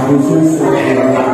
Terima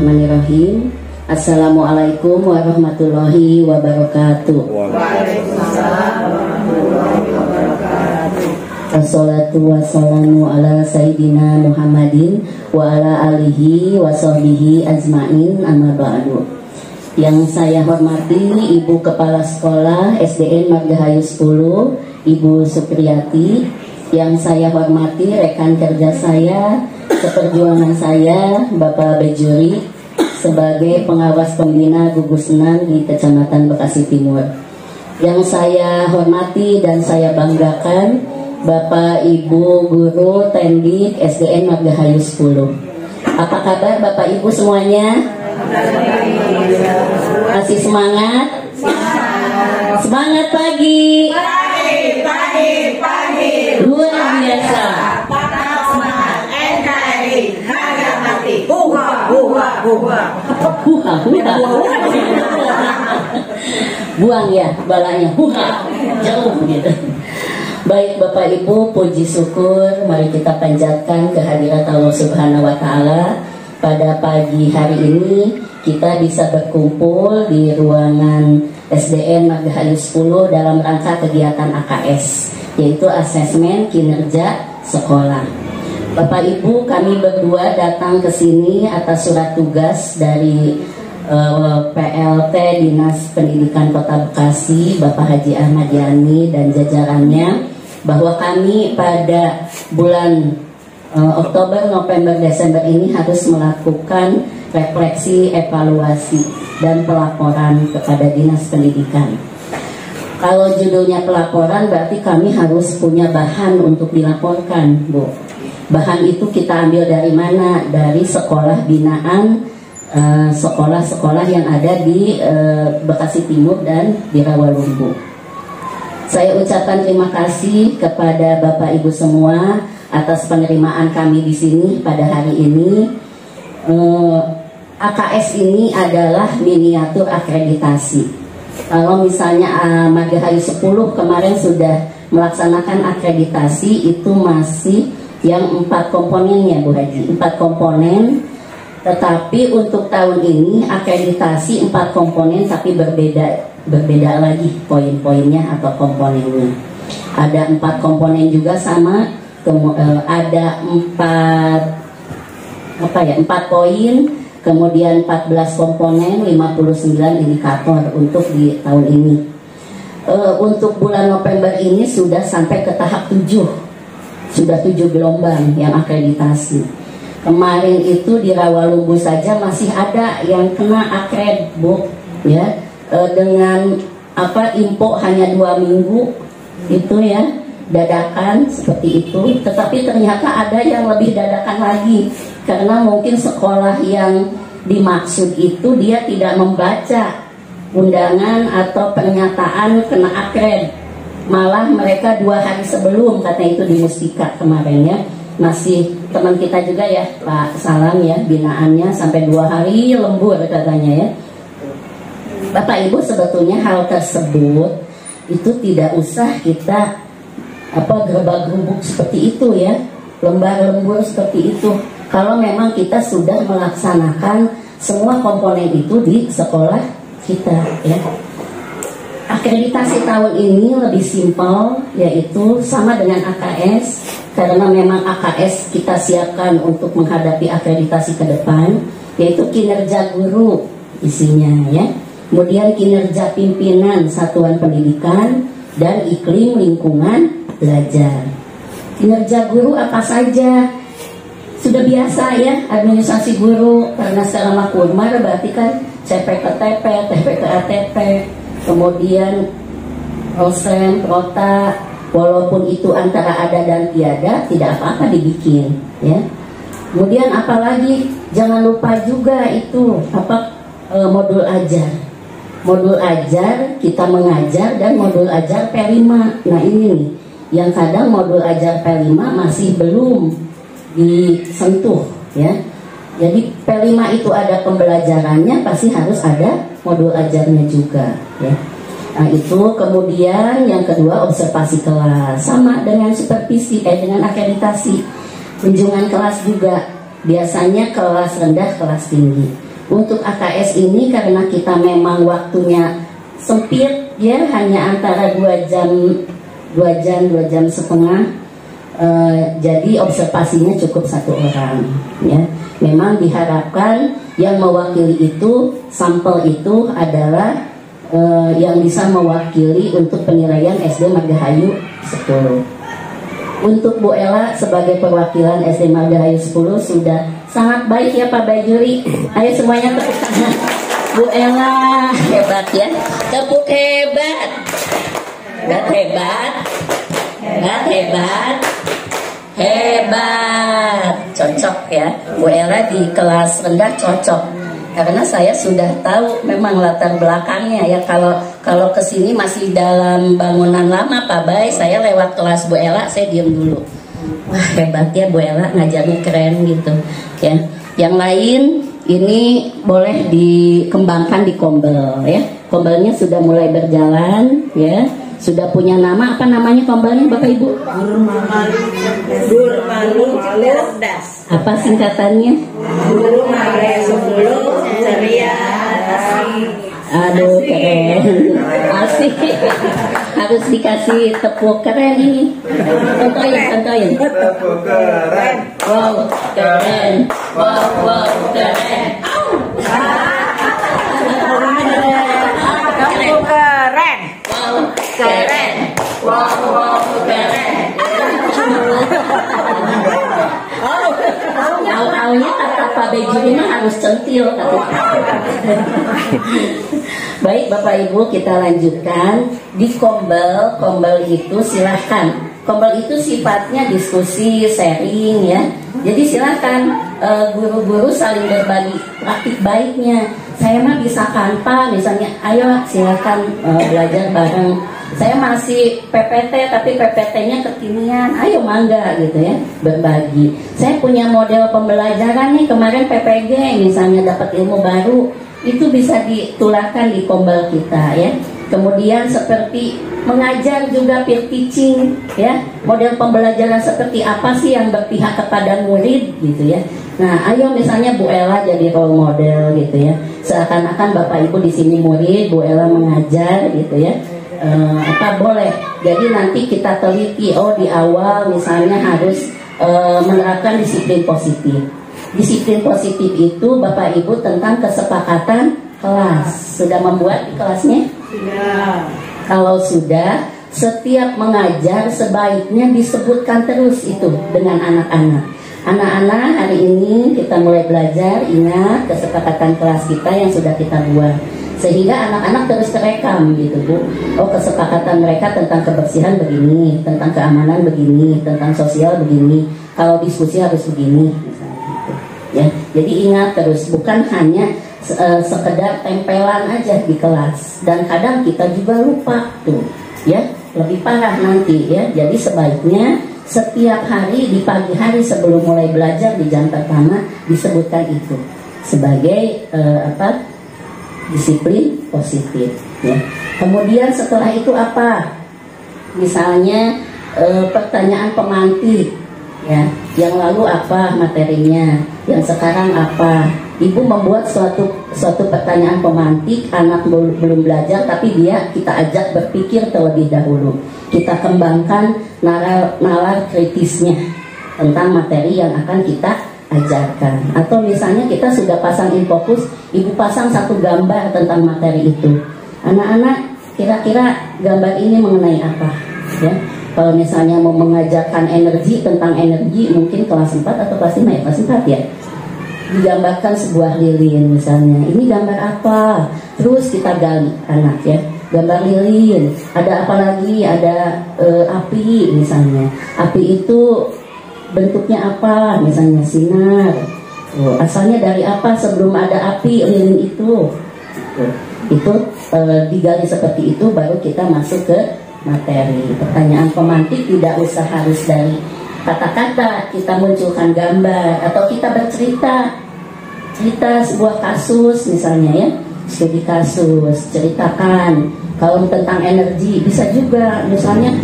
Bismillahirrahmanirrahim. Assalamualaikum warahmatullahi wabarakatuh. Waalaikumsalam warahmatullahi wabarakatuh. Wassalatu wassalamu ala Sayyidina Muhammadin wa ala alihi wa sahbihi ajma'in, amma ba'du. Yang saya hormati Ibu Kepala Sekolah SDN Margahayu 10, Ibu Supriyati. Yang saya hormati rekan kerja saya, seperjuangan saya, Bapak Bejuri, sebagai pengawas pembina gugus 6 di Kecamatan Bekasi Timur. Yang saya hormati dan saya banggakan Bapak Ibu Guru Tendik SDN Margahayu 10. Apa kabar Bapak Ibu semuanya? Masih semangat? Semangat pagi. Pagi. Luar biasa. Patah semangat NKRI harga mati. Buah. Buang ya balanya. Jauh gitu. Baik Bapak Ibu, puji syukur mari kita panjatkan kehadirat Allah Subhanahu wa taala. Pada pagi hari ini kita bisa berkumpul di ruangan SDN Margahayu 10 dalam rangka kegiatan AKS, yaitu asesmen kinerja sekolah. Bapak Ibu, kami berdua datang ke sini atas surat tugas dari PLT Dinas Pendidikan Kota Bekasi, Bapak Haji Ahmad Yani dan jajarannya, bahwa kami pada bulan Oktober, November, Desember ini harus melakukan refleksi, evaluasi, dan pelaporan kepada Dinas Pendidikan. Kalau judulnya pelaporan berarti kami harus punya bahan untuk dilaporkan, Bu. Bahan itu kita ambil dari mana? Dari sekolah binaan, sekolah-sekolah yang ada di Bekasi Timur dan di Rawalumbu. Saya ucapkan terima kasih kepada Bapak Ibu semua atas penerimaan kami di sini pada hari ini. AKS ini adalah miniatur akreditasi. Kalau misalnya Margahayu 10 kemarin sudah melaksanakan akreditasi, itu masih yang 4 komponennya Bu Haji, 4 komponen. Tetapi untuk tahun ini akreditasi 4 komponen tapi berbeda lagi poin-poinnya atau komponennya. Ada 4 komponen juga sama, ada 4 poin, kemudian 14 komponen, 59 indikator untuk di tahun ini. Untuk bulan November ini sudah sampai ke tahap 7. Sudah 7 gelombang yang akreditasi. Kemarin itu di Rawalumbu saja masih ada yang kena akred, Bu, ya. Dengan info hanya 2 minggu itu ya, dadakan seperti itu. Tetapi ternyata ada yang lebih dadakan lagi, karena mungkin sekolah yang dimaksud itu dia tidak membaca undangan atau pernyataan kena akred, malah mereka 2 hari sebelum, katanya itu di Mustika kemarin ya. Masih teman kita juga ya Pak Salam ya, binaannya sampai 2 hari lembur katanya ya. Bapak Ibu, sebetulnya hal tersebut itu tidak usah kita gerabak-gerubuk seperti itu ya, lembar-lembur seperti itu. Kalau memang kita sudah melaksanakan semua komponen itu di sekolah kita ya. Akreditasi tahun ini lebih simpel, yaitu sama dengan AKS, karena memang AKS kita siapkan untuk menghadapi akreditasi ke depan, yaitu kinerja guru isinya ya. Kemudian kinerja pimpinan satuan pendidikan dan iklim lingkungan belajar. Kinerja guru apa saja? Sudah biasa ya, administrasi guru, karena secara makurmar berarti kan CPKTP, TPK-ATP, kemudian Rosem, Prota, walaupun itu antara ada dan tiada, tidak apa-apa dibikin ya. Kemudian apalagi jangan lupa juga itu modul ajar. Modul ajar kita mengajar dan modul ajar P5. Nah ini nih, yang kadang modul ajar P5 masih belum disentuh ya. Jadi P5 itu ada pembelajarannya, pasti harus ada modul ajarnya juga ya. Nah itu, kemudian yang kedua observasi kelas, sama dengan supervisi, dengan akreditasi. Kunjungan kelas juga, biasanya kelas rendah, kelas tinggi. Untuk AKS ini karena kita memang waktunya sempit ya, hanya antara 2 jam 2 jam setengah, jadi observasinya cukup 1 orang ya. Memang diharapkan yang mewakili itu, sampel itu adalah yang bisa mewakili untuk penilaian SD Margahayu 10. Untuk Bu Ella sebagai perwakilan SD Margahayu 10 sudah sangat baik ya Pak Bajuri. Ayo semuanya tepuk tangan. Bu Ella hebat ya, tepuk hebat. Gak hebat, gak hebat, hebat. Cocok ya, Bu Ella di kelas rendah cocok. Karena saya sudah tahu memang latar belakangnya ya. Kalau kesini masih dalam bangunan lama Pak Bay, saya lewat kelas Bu Ella, saya diem dulu. Wah hebat ya Bu Ella, ngajarnya keren gitu ya. Yang lain ini boleh dikembangkan di Kombel ya. Kombelnya sudah mulai berjalan ya. Sudah punya nama, apa namanya kombelnya Bapak Ibu? Guru Malu cerdas. Apa singkatannya? Guru Malu 10 ceria. Aduh keren, asik. Harus dikasih tepuk keren ini. Contohin. Tepuk keren. Wow keren, wow keren. Tepuk keren. Keren, wow keren. Awalnya kata Pak Beju ini harus centil katanya. Baik Bapak Ibu, kita lanjutkan di Kombel itu silahkan. Kombel itu sifatnya diskusi, sharing ya. Jadi silahkan guru-guru saling berbagi praktik baiknya. Saya mah bisa kan Pak, misalnya, ayo silahkan belajar bareng. Saya masih PPT tapi PPT-nya kekinian, ayo mangga gitu ya, berbagi. Saya punya model pembelajaran nih, kemarin PPG misalnya dapat ilmu baru, itu bisa ditularkan di Kombel kita ya. Kemudian seperti mengajar juga peer teaching ya, model pembelajaran seperti apa sih yang berpihak kepada murid gitu ya. Nah, ayo misalnya Bu Ella jadi role model gitu ya. Seakan-akan Bapak Ibu di sini murid, Bu Ella mengajar gitu ya. Apa boleh. Jadi nanti kita teliti, oh di awal misalnya harus menerapkan disiplin positif. Disiplin positif itu Bapak Ibu tentang kesepakatan kelas. Sudah membuat di kelasnya? Sudah. Kalau sudah, setiap mengajar sebaiknya disebutkan terus itu dengan anak-anak. Anak-anak, hari ini kita mulai belajar, ingat kesepakatan kelas kita yang sudah kita buat. Sehingga anak-anak terus terekam gitu Bu. Oh kesepakatan mereka tentang kebersihan begini, tentang keamanan begini, tentang sosial begini. Kalau diskusi harus begini misalnya gitu. Ya, jadi ingat terus, bukan hanya sekedar tempelan aja di kelas. Dan kadang kita juga lupa tuh ya, lebih parah nanti ya. Jadi sebaiknya setiap hari di pagi hari sebelum mulai belajar di jam pertama disebutkan itu sebagai disiplin positif ya. Kemudian setelah itu apa? Misalnya pertanyaan pemantik ya. Yang lalu apa materinya? Yang sekarang apa? Ibu membuat suatu pertanyaan pemantik, anak belum belajar tapi kita ajak berpikir terlebih dahulu. Kita kembangkan nalar kritisnya tentang materi yang akan kita ajarkan. Atau misalnya kita sudah pasang infokus, ibu pasang satu gambar tentang materi itu. Anak-anak kira-kira gambar ini mengenai apa ya? Kalau misalnya mau mengajarkan energi, tentang energi, mungkin kelas 4 atau kelas 5 ya, kelas 4 ya, digambarkan sebuah lilin misalnya, ini gambar apa, terus kita gali anak ya, gambar lilin, ada apa lagi, ada api misalnya, api itu bentuknya apa, misalnya sinar, asalnya dari apa, sebelum ada api lilin itu digali seperti itu, baru kita masuk ke materi. Pertanyaan pemantik tidak usah harus dari kata-kata, kita munculkan gambar atau kita bercerita sebuah kasus misalnya ya, studi kasus, ceritakan. Kalau tentang energi bisa juga, misalnya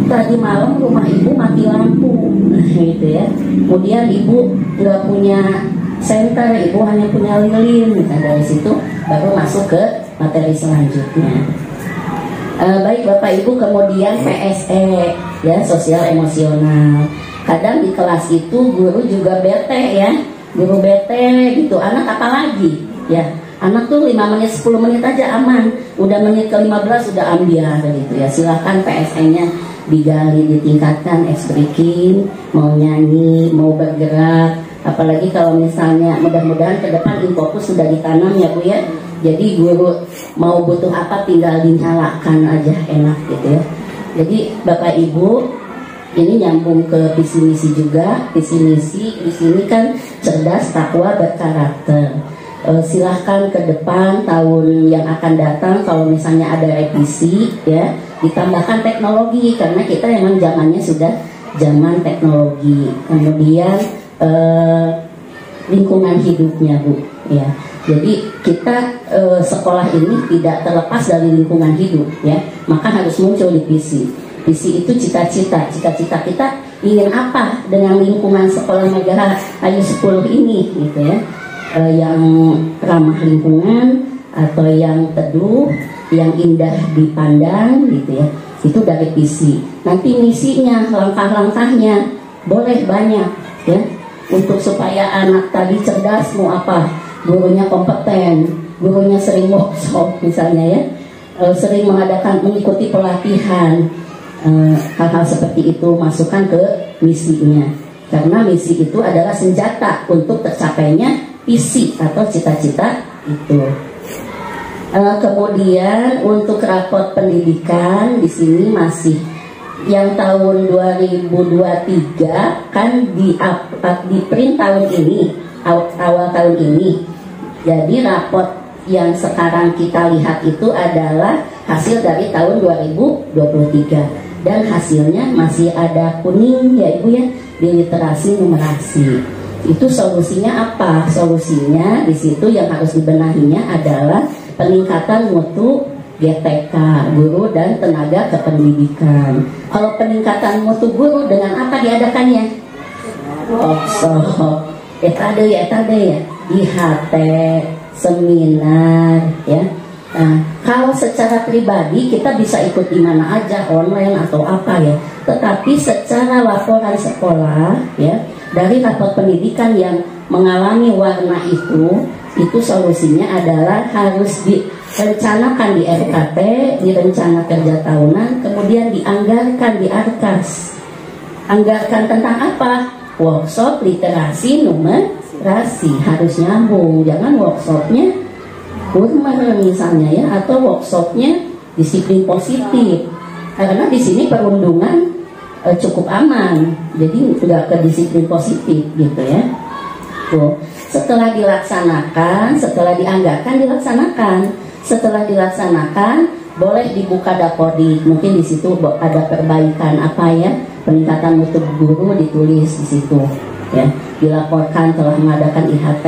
tadi malam rumah ibu mati lampu gitu ya, kemudian ibu nggak punya center, ibu hanya punya lilin. Nah, dari situ baru masuk ke materi selanjutnya. Baik Bapak Ibu, kemudian PSE ya, sosial emosional. Kadang di kelas itu guru juga bete ya, guru bete gitu. Anak apalagi ya, anak tuh 5 menit 10 menit aja aman, udah menit ke-15 udah ambiar gitu ya. Silahkan PSE-nya digali, ditingkatkan, breaking, mau nyanyi, mau bergerak. Apalagi kalau misalnya mudah-mudahan ke depan Infokus sudah ditanam ya Bu ya. Jadi guru mau butuh apa tinggal dinyalakan aja, enak gitu ya. Jadi Bapak Ibu, ini nyambung ke visi misi juga. Visi misi di sini kan cerdas, takwa, berkarakter. Silahkan ke depan tahun yang akan datang kalau misalnya ada revisi ya, ditambahkan teknologi karena kita emang zamannya sudah zaman teknologi. Kemudian lingkungan hidupnya Bu ya. Jadi kita sekolah ini tidak terlepas dari lingkungan hidup ya, maka harus muncul di visi. Visi itu cita-cita kita ingin apa dengan lingkungan sekolah Megara Ayu 10 ini gitu ya, yang ramah lingkungan atau yang teduh, yang indah dipandang gitu ya. Itu dari visi. Nanti misinya, langkah-langkahnya boleh banyak ya, untuk supaya anak tadi cerdas mau apa. Gurunya kompeten, gurunya sering workshop misalnya ya, sering mengikuti pelatihan, hal-hal seperti itu masukkan ke misinya. Karena misi itu adalah senjata untuk tercapainya visi atau cita-cita itu. Kemudian untuk rapot pendidikan di sini masih yang tahun 2023 kan di print tahun ini, awal tahun ini. Jadi rapot yang sekarang kita lihat itu adalah hasil dari tahun 2023 dan hasilnya masih ada kuning ya Ibu ya, di literasi numerasi. Itu solusinya apa? Solusinya di situ yang harus dibenahinya adalah peningkatan mutu GTK, guru dan tenaga kependidikan. Kalau peningkatan mutu guru dengan apa diadakannya? Workshop, tadi ya, IHT, seminar ya. Nah, kalau secara pribadi kita bisa ikut di mana aja, online atau apa ya. Tetapi secara laporan sekolah ya, dari rapot pendidikan yang mengalami warna itu solusinya adalah harus direncanakan di RKT, di rencana kerja tahunan, kemudian dianggarkan di ARKAS. Anggarkan tentang apa? Workshop literasi numerasi, harus nyambung. Jangan workshopnya kurma misalnya ya, atau workshopnya disiplin positif. Karena di sini perundungan cukup aman, jadi nggak ke disiplin positif gitu ya. Tuh. Setelah dilaksanakan, setelah dianggarkan dilaksanakan. Setelah dilaksanakan boleh dibuka dapodik. Mungkin di situ ada perbaikan apa ya, peningkatan mutu guru ditulis di situ ya. Dilaporkan telah mengadakan IHT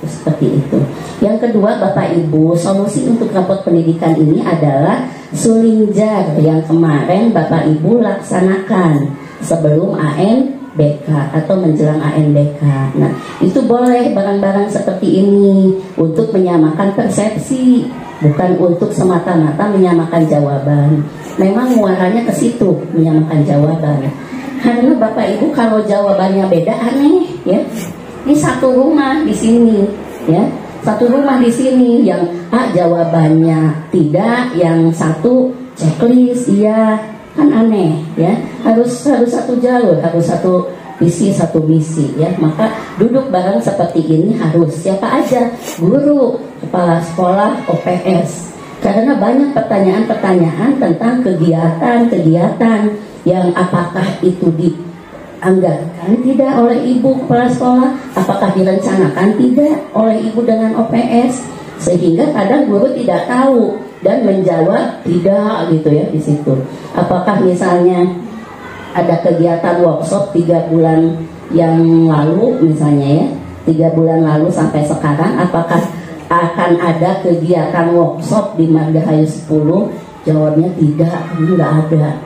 seperti itu. Yang kedua Bapak Ibu, solusi untuk rapot pendidikan ini adalah Sulinjar yang kemarin Bapak Ibu laksanakan sebelum ANBK atau menjelang ANBK. Nah, itu boleh barang-barang seperti ini untuk menyamakan persepsi, bukan untuk semata-mata menyamakan jawaban. Memang muaranya ke situ, menyamakan jawaban. Karena Bapak Ibu kalau jawabannya beda aneh ya. Ini satu rumah di sini ya. Satu rumah di sini yang jawabannya tidak, yang satu checklist iya, kan aneh ya. Harus satu jalur, harus satu visi, satu misi ya. Maka duduk bareng seperti ini harus siapa aja, guru, kepala sekolah, OPS. Karena banyak pertanyaan-pertanyaan tentang kegiatan-kegiatan yang apakah itu dianggarkan tidak oleh ibu kepala sekolah, apakah direncanakan tidak oleh ibu dengan OPS, sehingga kadang guru tidak tahu dan menjawab tidak gitu ya di situ. Apakah misalnya ada kegiatan workshop 3 bulan yang lalu misalnya ya, 3 bulan lalu sampai sekarang, apakah akan ada kegiatan workshop di Margahayu 10? Jawabnya tidak, nggak ada.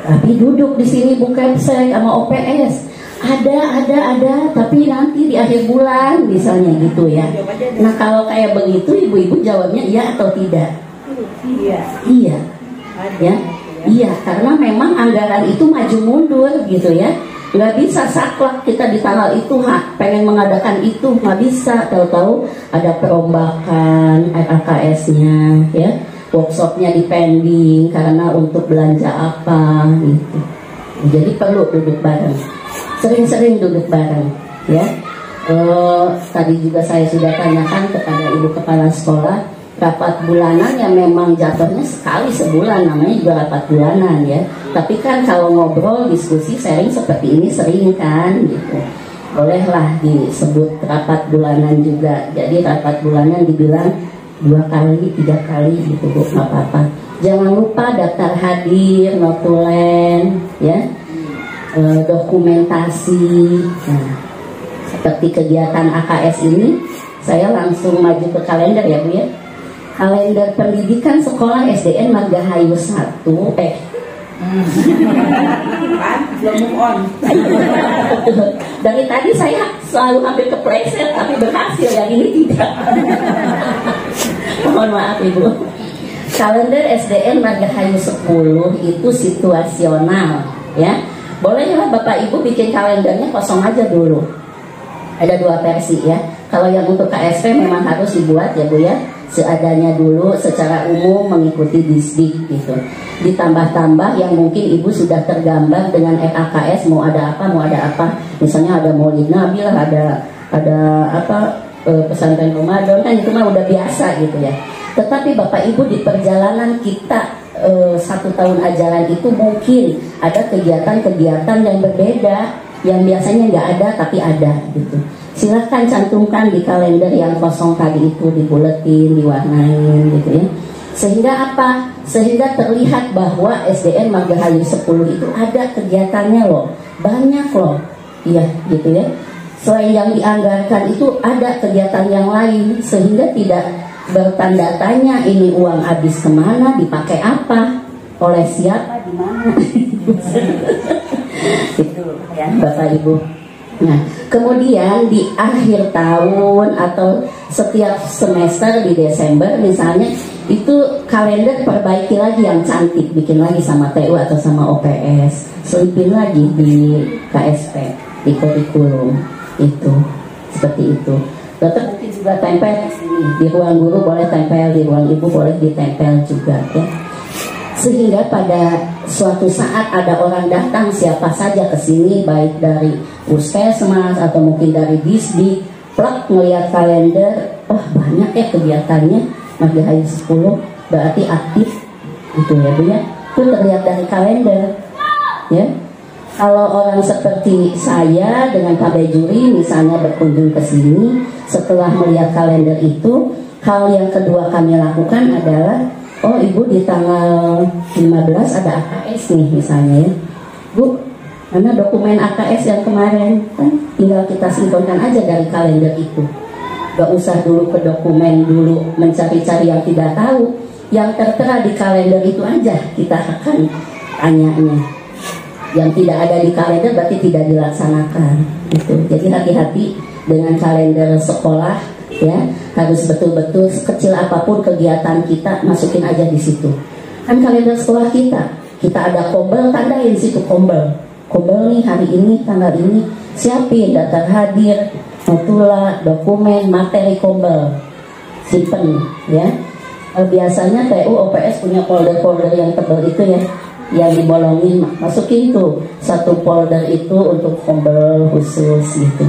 Tapi duduk di sini bukan saya sama OPS, Ada, tapi nanti di akhir bulan misalnya gitu ya. Nah kalau kayak begitu ibu-ibu jawabnya iya atau tidak? Iya, ya, iya, karena memang anggaran itu maju mundur gitu ya. Nggak bisa saklek kita di tanggal itu pengen mengadakan itu, nggak bisa. Tahu-tahu ada perombakan RAKS-nya ya, workshopnya dipending karena untuk belanja apa gitu. Jadi perlu duduk bareng, sering-sering duduk bareng ya. Tadi juga saya sudah tanyakan kepada ibu kepala sekolah, rapat bulanan yang memang jatuhnya sekali sebulan, namanya juga rapat bulanan ya. Tapi kan kalau ngobrol, diskusi, sharing seperti ini sering kan gitu. Bolehlah disebut rapat bulanan juga. Jadi rapat bulanan dibilang 2 kali, 3 kali gitu Bu, nggak apa-apa. Jangan lupa daftar hadir, notulen ya, dokumentasi. Nah, seperti kegiatan AKS ini, saya langsung maju ke kalender ya Bu ya. Kalender pendidikan sekolah SDN Margahayu 1 belum on. Dari tadi saya selalu hampir kepleset, tapi berhasil, yang ini tidak. Mohon maaf Ibu. Kalender SDN Margahayu 10 itu situasional ya. Bolehlah Bapak Ibu bikin kalendernya kosong aja dulu. Ada 2 versi ya. Kalau yang untuk KSP memang harus dibuat ya Bu ya, seadanya dulu secara umum mengikuti disdik gitu. Ditambah-tambah yang mungkin Ibu sudah tergambar dengan RAKS, mau ada apa. Misalnya ada Maulid Nabi lah, ada pesantren Ramadan, kan itu mah udah biasa gitu ya. Tetapi Bapak Ibu di perjalanan kita 1 tahun ajaran itu mungkin ada kegiatan-kegiatan yang berbeda, yang biasanya nggak ada tapi ada gitu. Silahkan cantumkan di kalender yang kosong tadi itu, dibuletin, diwarnain gitu ya. Sehingga apa? Sehingga terlihat bahwa SDN Margahayu 10 itu ada kegiatannya loh, banyak loh. Iya gitu ya. Selain yang dianggarkan itu ada kegiatan yang lain, sehingga tidak bertanda tanya ini uang habis kemana, dipakai apa, oleh siapa, di mana. Itu ya Bapak Ibu. Nah, kemudian di akhir tahun atau setiap semester di Desember misalnya, itu kalender perbaiki lagi yang cantik, bikin lagi sama TU atau sama OPS, selipin lagi di KSP, di kurikulum itu, seperti itu. Dokter mungkin juga tempel di sini, di ruang guru boleh tempel, di ruang ibu boleh ditempel juga ya. Sehingga pada suatu saat ada orang datang siapa saja ke sini, baik dari puskesmas atau mungkin dari disdik, plak melihat kalender, banyak ya kegiatannya Margahayu 10, berarti aktif gitu ya Bu ya. Itu terlihat dari kalender ya. Kalau orang seperti saya dengan Pak Bejuri misalnya berkunjung ke sini, setelah melihat kalender itu, hal yang kedua kami lakukan adalah, Ibu di tanggal 15 ada AKS nih misalnya ya Bu, mana dokumen AKS yang kemarin, kan tinggal kita sinkronkan aja dari kalender itu. Gak usah dulu ke dokumen dulu mencari-cari yang tidak tahu, yang tertera di kalender itu aja kita akan tanyanya. Yang tidak ada di kalender berarti tidak dilaksanakan gitu. Jadi hati-hati dengan kalender sekolah ya, harus betul-betul sekecil apapun kegiatan kita masukin aja di situ. Kan kalender sekolah kita ada kombel, tandain di situ kombel nih hari ini tanggal ini, siapin daftar hadir, notula, dokumen, materi kombel, simpen ya. Biasanya TU OPS punya folder-folder yang tebal itu ya, yang dibolongin, masukin tuh satu folder itu untuk kombel khusus gitu.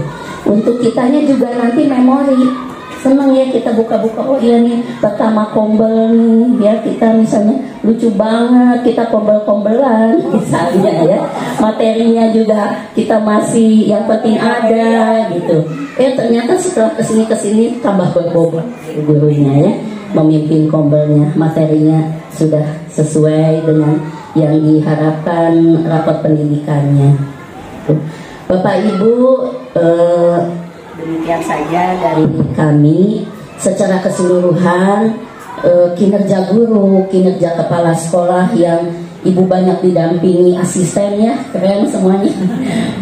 Untuk kitanya juga nanti memori. Seneng ya kita buka-buka, iya nih pertama kombel nih ya, kita misalnya lucu banget, kita kombel-kombelan misalnya ya. Materinya juga kita masih yang penting ada gitu. Ternyata setelah kesini tambah berbobot gurunya ya, memimpin kombelnya, materinya sudah sesuai dengan yang diharapkan rapat pendidikannya. Bapak Ibu, demikian saja dari kami secara keseluruhan. kinerja guru, kinerja kepala sekolah yang ibu banyak didampingi asistennya, keren semuanya.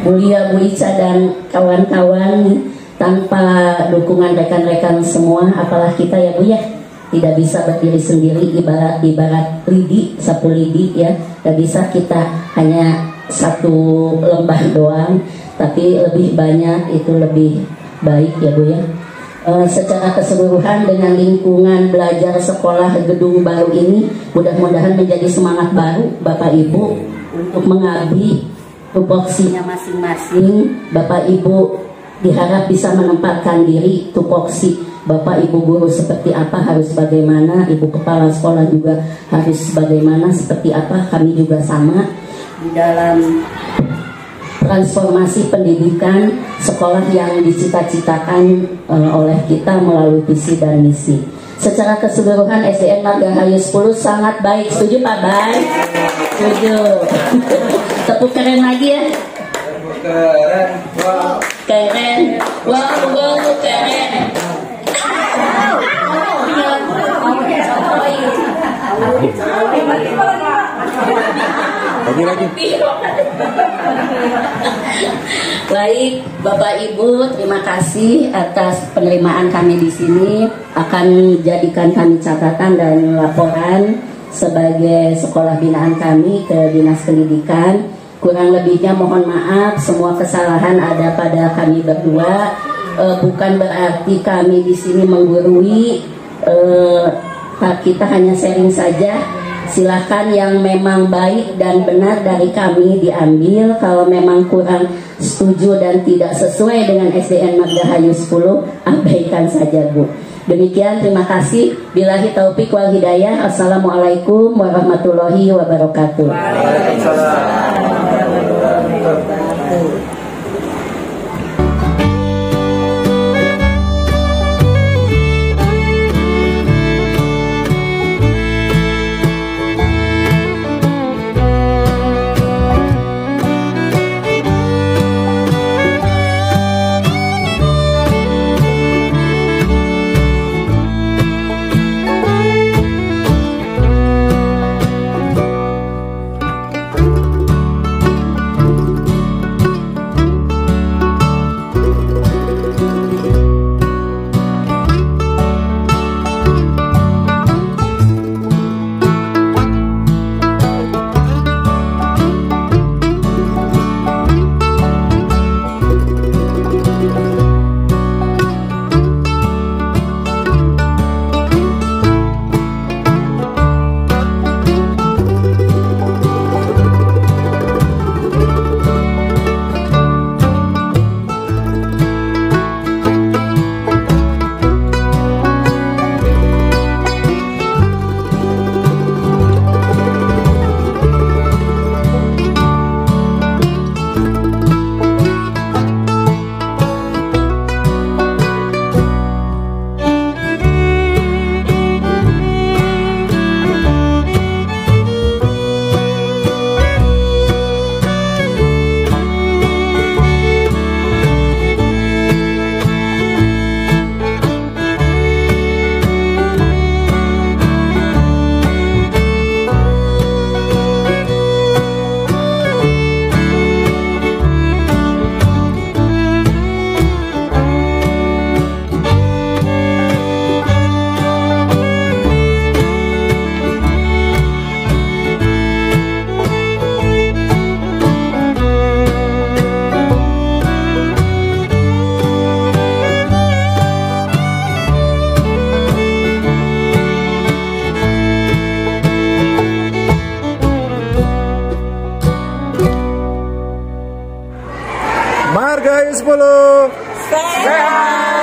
Mulia Bu Ica dan kawan-kawan, tanpa dukungan rekan-rekan semua, apalah kita ya Bu ya, tidak bisa berdiri sendiri, ibarat lidi, sapu lidi ya, tidak bisa kita hanya satu lembah doang, tapi lebih banyak itu lebih baik ya Bu ya. Secara keseluruhan dengan lingkungan belajar sekolah gedung baru ini mudah-mudahan menjadi semangat baru Bapak Ibu untuk mengabdi tupoksinya masing-masing. Bapak Ibu diharap bisa menempatkan diri tupoksi Bapak Ibu guru seperti apa, harus bagaimana, Ibu kepala sekolah juga harus bagaimana, seperti apa, kami juga sama di dalam transformasi pendidikan sekolah yang dicita-citakan oleh kita melalui visi dan misi. Secara keseluruhan SDN Margahayu 10 sangat baik. Setuju Pak Bay? Setuju. Tepuk keren lagi ya. Keren. Wow. Keren. Wow, keren. Lagi. Baik, Bapak Ibu, terima kasih atas penerimaan kami di sini. Akan jadikan kami catatan dan laporan sebagai sekolah binaan kami ke Dinas Pendidikan. Kurang lebihnya mohon maaf, semua kesalahan ada pada kami berdua. Bukan berarti kami di sini menggurui. Kita hanya sharing saja. Silahkan yang memang baik dan benar dari kami diambil. Kalau memang kurang setuju dan tidak sesuai dengan SDN Margahayu 10, abaikan saja Bu. Demikian, terima kasih. Billahi taufik wal hidayah. Assalamualaikum warahmatullahi wabarakatuh. Margahayu 10 sehat.